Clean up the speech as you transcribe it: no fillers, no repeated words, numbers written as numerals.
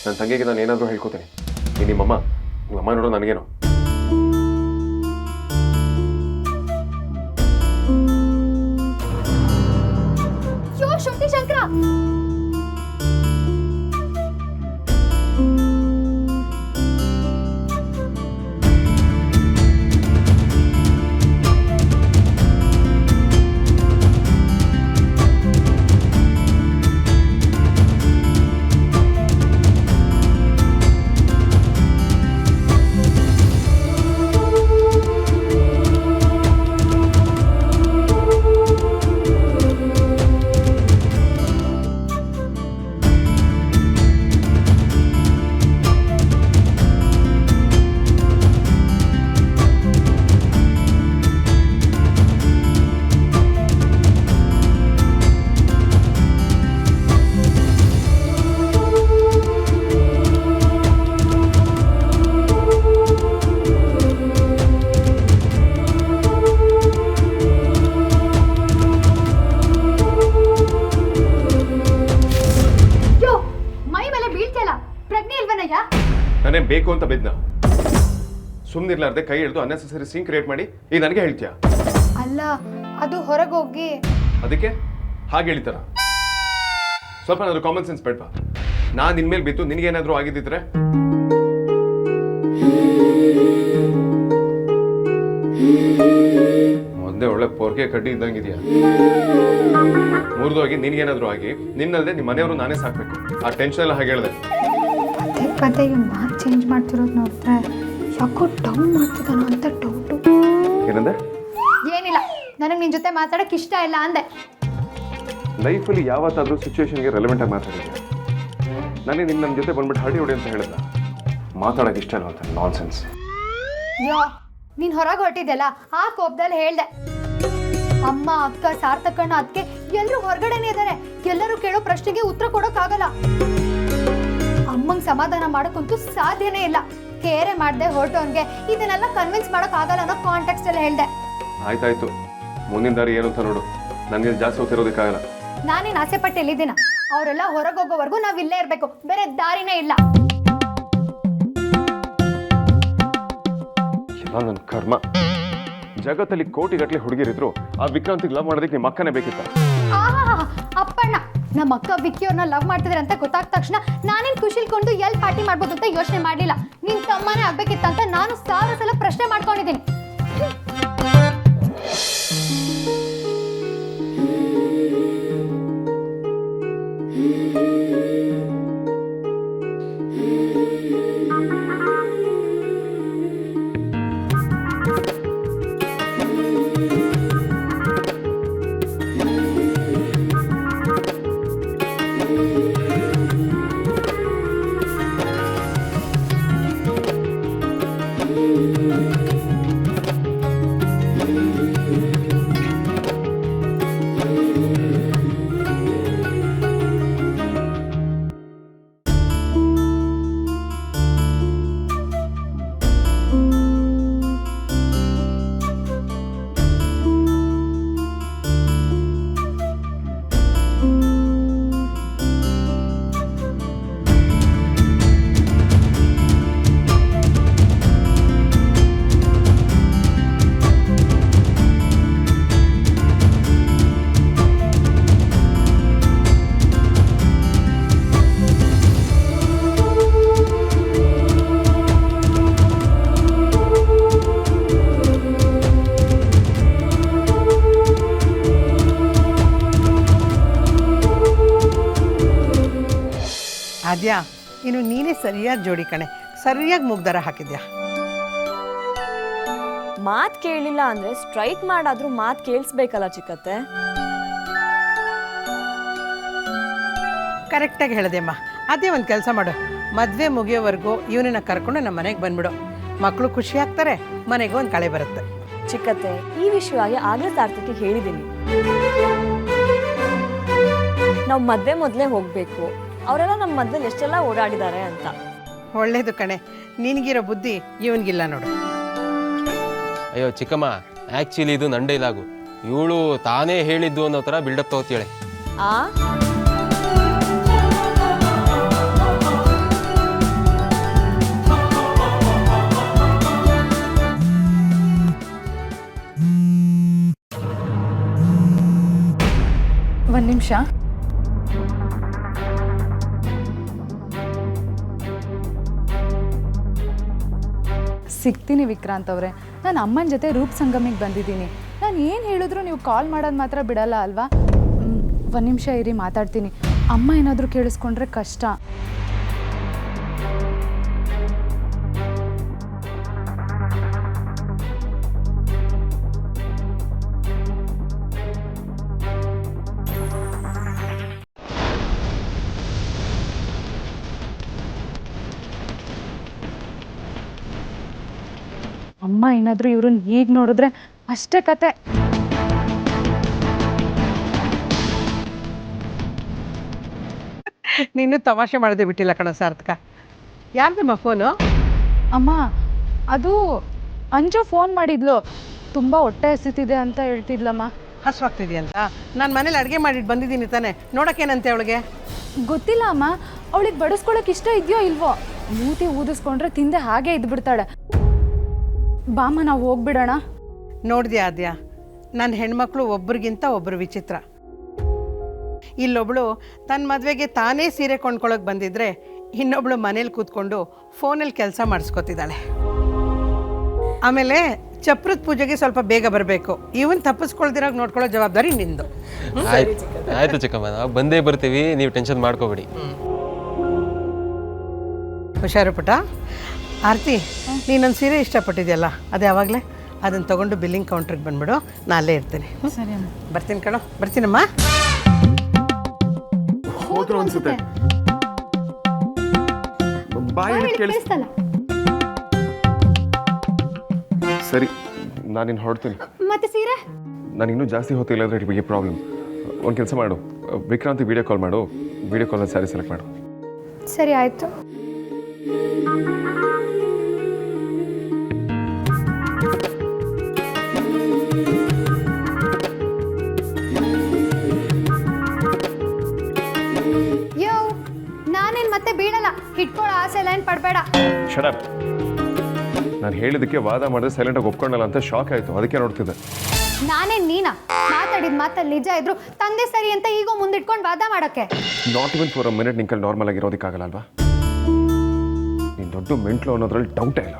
ನನ್ನ ತಂಗಿಗೆ ನಾನು ಏನಾದರೂ ಹೇಳ್ಕೊತೀನಿ. ನಿಮ್ಮಮ್ಮ ನೋಡೋ ನನಗೇನೋ. ಶುಂಠಿ ಶಂಕರ, ನಾನೇನು ಬೇಕು ಅಂತ ಬಿದ್ನ? ಸುಮ್ಮನಿರ್ಲಾರ್ದೆ ಕೈ ಹಿಡಿದು ಅನ್ನೆಸೆಸರಿ ಸೀನ್ ಕ್ರಿಯೇಟ್ ಮಾಡಿ ಈಗ ನನಗೆ ಹೇಳ್ತೀಯಾ? ಅಲ್ಲ, ಅದು ಹೊರಗೋಗಿ. ಅದಕ್ಕೆ ಹಾಗೆ ಹೇಳ್ತಾರ? ಸ್ವಲ್ಪ ನಾದ್ರು ಕಾಮನ್ ಸೆನ್ಸ್ ಬೇಡ್ವಾ? ನಾನು ನಿನ್ಮೇಲೆ ಬಿತ್ತು ನಿನಗೇನಾದ್ರೂ ಆಗಿದ್ದಿದ್ರೆ? ಮೊದಲೇ ಒಳ್ಳೆ ಪೊರ್ಕೆ ಕಡ್ಡಿ ಇದ್ದಂಗಿದ್ಯಾ. ಮುರಿದೋಗಿ ನಿನ್ಗೇನಾದ್ರೂ ಆಗಿ ನಿನ್ನಲ್ದೆ ನಿಮ್ಮ ಮನೆಯವರು ನಾನೇ ಸಾಕ್ಬೇಕು. ಆ ಟೆನ್ಷನ್ ಎಲ್ಲ ಹಾಗೆ ಹೇಳಿದೆ. ಪದೇ ಮಾತು ಚೇಂಜ್ ಮಾಡ್ತಿರೋದು ನೋಡಿದ್ರೆ ಯಾಕೋ ಡೌನ್ ಮಾಡ್ತಿದ್ದಾನೋ ಅಂತ ಡೌಟು. ಏನಂದೆ? ಏನಿಲ್ಲ, ನನಗೆ ನಿನ್ನ ಜೊತೆ ಮಾತಾಡೋಕೆ ಇಷ್ಟ ಇಲ್ಲ ಅಂದೆ. ಲೈಫಲ್ಲಿ ಯಾವತ್ತಾದ್ರೂ ಸಿಚುವೇಶನ್ಗೆ ರೆಲೆವೆಂಟ್ ಆಗಿ ಮಾತಾಡಿದ್ಯಾ? ನನಗೆ ನಿನ್ನ ನನ್ನ ಜೊತೆ ಬಂದ್ಬಿಟ್ಟು ಹಡಿ ಹೊಡಿ ಅಂತ ಹೇಳಿದ. ಮಾತಾಡೋಕೆ ಇಷ್ಟ ಇಲ್ಲ ಅಂತ ನಾನ್ ಸೆನ್ಸ್. ಯೋ, ನೀನು ಹೊರಗೆ ಹೊರಟಿದ್ದೆಲ್ಲ ಆ ಕೋಪದಲ್ಲಿ ಹೇಳ್ದೆ. ಅಮ್ಮ, ಅಕ್ಕ, ಸಾರ್ಥಕಣ್ಣ, ಅದಕ್ಕೆ ಎಲ್ಲರೂ ಹೊರಗಡೆನೇ ಇದ್ದಾರೆ. ಎಲ್ಲರೂ ಕೇಳೋ ಪ್ರಶ್ನೆಗೆ ಉತ್ತರ ಕೊಡೋಕ್ಕಾಗಲ್ಲ. ಅಮ್ಮಂಗೆ ಸಮಾಧಾನ ಮಾಡೋಕ್ಕಂತೂ ಸಾಧ್ಯನೇ ಇಲ್ಲ. ಕೇರೆ ಮಾಡದೆ ಹೊರಟೋನ್ಗೆ ಇದನ್ನೆಲ್ಲ ಕನ್ವಿನ್ಸ್ ಮಾಡೋಕ್ಕಾಗಲ್ಲ ಅನ್ನೋ ಕಾಂಟೆಕ್ಸ್ಟ್ ಎಲ್ಲ ಹೇಳ್ದೆ. ಆಯ್ತಾಯ್ತು, ಮುಂದಿನ ದಾರಿ ಏನು ಅಂತ ನೋಡು. ನನಗೆ ಜಾಸ್ತಿ ಓದ್ತಿರೋದಕ್ಕಾಗಲ್ಲ. ನಾನೇನು ಆಸೆ ಪಟ್ಟು ಎಲ್ಲಿದ್ದೀನ? ಅವರೆಲ್ಲ ಹೊರಗೆ ಹೋಗೋವರೆಗೂ ನಾವು ಇಲ್ಲೇ ಇರಬೇಕು, ಬೇರೆ ದಾರಿನೇ ಇಲ್ಲ. ಎಲ್ಲ ನನ್ನ ಕರ್ಮ. ಜಗತ್ತಲ್ಲಿ ಕೋಟಿಗಟ್ಟಲೆ ಹುಡುಗಿರಿದ್ರು ಆ ವಿಕ್ರಾಂತಿಗೆ ಲವ್ ಮಾಡೋದಕ್ಕೆ ನಿಮ್ಮ ಅಕ್ಕನೇ ಬೇಕಿತ್ತ? ಅಪ್ಪಣ್ಣ, ನಮ್ಮ ಅಕ್ಕ ವಿಕ್ಕಿ ಅವ್ರನ್ನ ಲವ್ ಮಾಡ್ತಿದ್ರೆ ಅಂತ ಗೊತ್ತಾದ ತಕ್ಷಣ ನಾನೇನು ಖುಷಿಲ್ಕೊಂಡು ಎಲ್ಲಿ ಪಾರ್ಟಿ ಮಾಡ್ಬೋದು ಅಂತ ಯೋಚನೆ ಮಾಡಲಿಲ್ಲ. ನಿನ್ನ ತಮ್ಮನೇ ಆಗ್ಬೇಕಿತ್ತಂತ ನಾನು 1000 ಸಲ ಪ್ರಶ್ನೆ ಮಾಡ್ಕೊಂಡಿದ್ದೀನಿ. ಆದ್ಯಾ, ಇನ್ನು ನೀನೇ ಸರಿಯಾದ ಜೋಡಿ ಕಣೆ. ಸರಿಯಾಗಿ ಮುಗ್ದಾರ ಹಾಕಿದ್ಯಾ. ಮಾತು ಕೇಳಿಲ್ಲ ಅಂದ್ರೆ ಸ್ಟ್ರೈಕ್ ಮಾಡಾದ್ರೂ ಮಾತು ಕೇಳಿಸ್ಬೇಕಲ್ಲ ಚಿಕ್ಕತ್ತೆ. ಕರೆಕ್ಟಾಗಿ ಹೇಳಿದೆಮ್ಮ. ಅದೇ ಒಂದು ಕೆಲಸ ಮಾಡು, ಮದುವೆ ಮುಗಿಯೋವರೆಗೂ ಇವನನ್ನ ಕರ್ಕೊಂಡು ನಮ್ಮ ಮನೆಗೆ ಬಂದ್ಬಿಡು. ಮಕ್ಕಳು ಖುಷಿ ಆಗ್ತಾರೆ, ಮನೆಗೆ ಒಂದು ಕಳೆ ಬರುತ್ತೆ. ಚಿಕ್ಕತ್ತೆ, ಈ ವಿಷಯವಾಗಿ ಆಗಲೇ ಸಾರ್ಥಕ್ಕೆ ಹೇಳಿದ್ದೀನಿ. ನಾವು ಮದುವೆ ಮೊದಲೇ ಹೋಗಬೇಕು. ಅವರೆಲ್ಲ ನಮ್ಮ ಮಧ್ಯದಲ್ಲಿ ಎಷ್ಟೆಲ್ಲ ಓಡಾಡಿದ್ದಾರೆ ಅಂತ. ಒಳ್ಳೇದು ಕಣೆ, ನಿನಗಿರೋ ಬುದ್ಧಿ ಇವನಿಗಿಲ್ಲ ನೋಡು. ಅಯ್ಯೋ ಚಿಕ್ಕಮ್ಮ, ಆ್ಯಕ್ಚುಲಿ ಇದು ನನ್ನ ಡೈಲಾಗು. ಇವಳು ತಾನೇ ಹೇಳಿದ್ದು ಅನ್ನೋ ಥರ ಬಿಲ್ಡಪ್ ತಗೋತೀಳೆ. ನಿಮಿಷ. ಸಿಗ್ತೀನಿ ವಿಕ್ರಾಂತ್ ಅವರೇ. ನಾನು ಅಮ್ಮನ ಜೊತೆ ರೂಪ್ ಸಂಗಮಿಗೆ ಬಂದಿದ್ದೀನಿ. ನಾನು ಏನು ಹೇಳಿದ್ರು ನೀವು ಕಾಲ್ ಮಾಡೋದು ಮಾತ್ರ ಬಿಡಲ್ಲ ಅಲ್ವಾ? ಒಂದು ನಿಮಿಷ ಇರಿ, ಮಾತಾಡ್ತೀನಿ. ಅಮ್ಮ ಏನಾದರೂ ಕೇಳಿಸ್ಕೊಂಡ್ರೆ ಕಷ್ಟ. ಅಮ್ಮ ಏನಾದರೂ ಇವ್ರನ್ನ ಈಗ ನೋಡಿದ್ರೆ ಅಷ್ಟೇ ಕತೆ. ನೀನು ತಮಾಷೆ ಮಾಡದೆ ಬಿಟ್ಟಿಲ್ಲ ಕಣ ಸಾರ್ಥಕ. ಯಾರ್ದಮ್ಮ ಫೋನು? ಅಮ್ಮ, ಅದು ಅಂಜು ಫೋನ್ ಮಾಡಿದ್ಲು. ತುಂಬ ಹೊಟ್ಟೆ ಹಸಿತಿದೆ ಅಂತ ಹೇಳ್ತಿದ್ಲಮ್ಮ. ಹಸುವಾಗ್ತಿದೆಯಂತ? ನಾನು ಮನೇಲಿ ಅಡುಗೆ ಮಾಡಿಟ್ಟು ಬಂದಿದ್ದೀನಿ ತಾನೆ, ನೋಡೋಕ್ಕೇನಂತೆ ಅವಳಿಗೆ? ಗೊತ್ತಿಲ್ಲ ಅಮ್ಮ, ಅವಳಿಗೆ ಬಡಿಸ್ಕೊಳಕ್ಕೆ ಇಷ್ಟ ಇದೆಯೋ ಇಲ್ವೋ. ಮೂತಿ ಊದಿಸ್ಕೊಂಡ್ರೆ ತಿಂದೆ ಹಾಗೆ ಇದ್ಬಿಡ್ತಾಳೆ. ಬಾಮ್ಮ, ನಾವು ಹೋಗ್ಬಿಡೋಣ. ನೋಡಿದ್ಯಾ ಆದ್ಯ, ನನ್ನ ಹೆಣ್ಮಕ್ಳು ಒಬ್ರಿಗಿಂತ ಒಬ್ಬರು ವಿಚಿತ್ರ. ಇಲ್ಲೊಬ್ಳು ತನ್ನ ಮದುವೆಗೆ ತಾನೇ ಸೀರೆ ಕೊಂಡ್ಕೊಳ್ಳೋಕೆ ಬಂದಿದ್ರೆ, ಇನ್ನೊಬ್ಳು ಮನೇಲಿ ಕೂತ್ಕೊಂಡು ಫೋನಲ್ಲಿ ಕೆಲಸ ಮಾಡಿಸ್ಕೊತಿದ್ದಾಳೆ. ಆಮೇಲೆ ಚಪ್ರದ ಪೂಜೆಗೆ ಸ್ವಲ್ಪ ಬೇಗ ಬರಬೇಕು. ಇವನ್ ತಪ್ಪಿಸ್ಕೊಳ್ದಿರಾಗ ನೋಡ್ಕೊಳ್ಳೋ ಜವಾಬ್ದಾರಿ ನಿಂದು. ಆಯ್ತು ಚಿಕ್ಕಮ್ಮ, ನಾವು ಬಂದೇ ಬರ್ತೀವಿ, ನೀವು ಟೆನ್ಷನ್ ಮಾಡ್ಕೋಬೇಡಿ. ಹುಷಾರು ಪುಟ. ಆರತಿ, ನೀನೊಂದು ಸೀರೆ ಇಷ್ಟಪಟ್ಟಿದ್ಯಲ್ಲ, ಅದು ಯಾವಾಗಲೇ ಅದನ್ನು ತೊಗೊಂಡು ಬಿಲ್ಲಿಂಗ್ ಕೌಂಟ್ರಿಗೆ ಬಂದ್ಬಿಡು. ನಾನು ಅಲ್ಲೇ ಇರ್ತೀನಿ. ಸರಿ ಅಮ್ಮ. ಬರ್ತೀನಿ ಕಣೋ, ಬರ್ತೀನಮ್ಮ. ಹೋದ್ರು ಅನ್ಸುತ್ತೆ. ಬಾಯಿ ಕೇಳಿಸ್ತಲ್ಲ. ಸರಿ, ನಾನಿನ್ನು ಹೊರಡ್ತೀನಿ. ಮತ್ತೆ ಸೀರೆ? ನಾನು ಇನ್ನೂ ಜಾಸ್ತಿ ಹೊತ್ತಿಲ್ಲ ಅಂದರೆ ನಿಮಗೆ ಪ್ರಾಬ್ಲಮ್. ಒಂದು ಕೆಲಸ ಮಾಡು, ವಿಕ್ರಾಂತಿ ವಿಡಿಯೋ ಕಾಲ್ ಮಾಡು. ವಿಡಿಯೋ ಕಾಲಲ್ಲಿ ಸ್ಯಾರಿ ಸೆಲೆಕ್ಟ್ ಮಾಡು. ಸರಿ ಆಯ್ತು. ಯೋ, ನಾನೇನ್ ಮತ್ತೆ ಬೀಳಲ್ಲ. ಇಟ್ಕೊಳ್ಳೋ ಆಸೆ ಎಲ್ಲ ಏನ್ ಪಡ್ಬೇಡ. ಶಡಪ್. ನಾನು ಹೇಳಿದ್ದಕ್ಕೆ ವಾದ ಮಾಡಿದ್ರೆ ಸೈಲೆಂಟಾಗಿ ಒಪ್ಕೊಂಡಲ್ಲ ಅಂತ ಶಾಕ್ ಆಯಿತು, ಅದಕ್ಕೆ ನೋಡ್ತಿದ್ದೆ. ನಾನೇನ್ ನೀನಾ? ಮಾತಾಡಿದ ಮಾತಲ್ಲಿ ನಿಜ ಇದ್ರು ತಂದೆ ಸರಿ ಅಂತ ಈಗ ಮುಂದಿಟ್ಕೊಂಡು ವಾದ ಮಾಡಕ್ಕೆ? Not even for a minute ನಿಂಕಲ್ ನಾರ್ಮಲ್ ಆಗಿರೋದಕ್ಕಾಗಲ್ಲ ಅಲ್ವಾ? ನೀನು ದೊಡ್ಡ ಮೆಂಟ್ಲು ಅನ್ನೋದ್ರಲ್ಲಿ ಡೌಟೇ ಇಲ್ಲ.